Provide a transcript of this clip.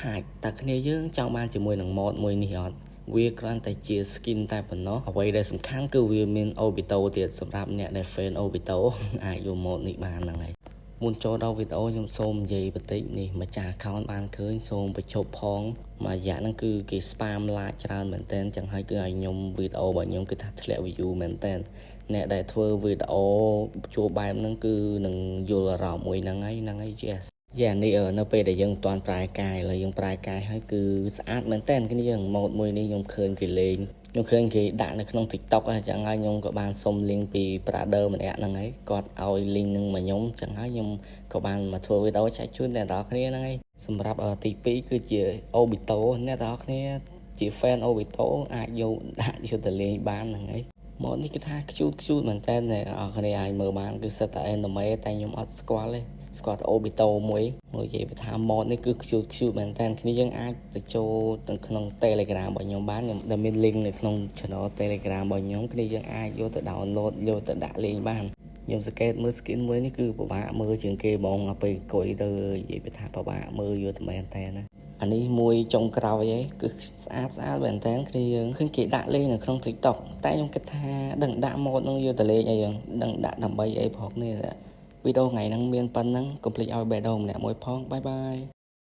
hack តែគ្នាយើងចង់បានជាមួយនឹង mod មួយនេះអត់វាគ្រាន់តែជា skin តែប៉ុណ្ណោះអ្វីដែលសំខាន់គឺវាមាន Obito ទៀតសម្រាប់អ្នកដែល fan Obito អាចយក mod នេះបានហ្នឹងហើយមុនចូលដល់វីដេអូខ្ញុំសូមនិយាយបន្តិចនេះម្ចាស់ account បានឃើញសូមបញ្ឈប់ផងមួយរយៈហ្នឹងគឺគេ spam ឡាកច្រើនមែនតើចឹងហើយគឺឲ្យខ្ញុំវីដេអូរបស់ខ្ញុំគឺថាធ្លាក់ view មែនតើអ្នកដែលធ្វើវីដេអូជួបបែបហ្នឹងគឺនឹងយល់អារម្មណ៍មួយហ្នឹងហើយ yes យ៉ានេះនៅពេលដែលយើងមិនទាន់ប្រែកាយឥឡូវយើងប្រែកាយហើយគឺស្អាតមែនតើគ្នាយើង mode មួយនេះខ្ញុំឃើញគេលេងខ្ញុំឃើញគេដាក់នៅក្នុង TikTok អញ្ចឹងហើយខ្ញុំក៏បានសុំ link ពី brother ម្នាក់ហ្នឹងហើយគាត់ឲ្យ link នឹងមកខ្ញុំអញ្ចឹងហើយខ្ញុំក៏បានមកធ្វើវីដេអូចែកជូនអ្នកនរគ្នាហ្នឹងហើយសម្រាប់ទី2គឺជា Obito អ្នកនរគ្នាជា fan Obito អាចយកដាក់យកទៅលេងបានហ្នឹងហើយមកនេះគឺថាខ្ជូតមែនតើអ្នកនរគ្នាអាចមើលបានគឺសិតតែ anime តែខ្ញុំអត់ស្គាល់ទេស្គាល់តែ Obito មួយនិយាយថា mod នេះគឺខ្ជូតមែនតើគ្នាយើងអាចទៅចូលទៅក្នុង Telegram របស់ខ្ញុំបានខ្ញុំដែលមាន link នៅក្នុង channel Telegram របស់ខ្ញុំគ្នាយើងអាចយកទៅ download យកទៅដាក់លេងបានខ្ញុំសង្កេតមើល skin មួយនេះគឺពិបាកមើលជាងគេហ្មងដល់ពេលអង្គុយទៅនិយាយថាពិបាកមើលយកតែមែនតើណាអានេះមួយចុងក្រោយឯងគឺស្អាតមែនតើគ្នាយើងឃើញគេដាក់លេងនៅក្នុង TikTok តែខ្ញុំគិតថាដឹងដាក់ mod នោះយកទៅលេងអីហ្នឹងដឹងដាក់ដើម្បីអីផងនេះវីដេអូថ្ងៃហ្នឹងមានប៉ុណ្ណឹងកុំភ្លេចឲ្យបេះដូងម្នាក់មួយផងបាយ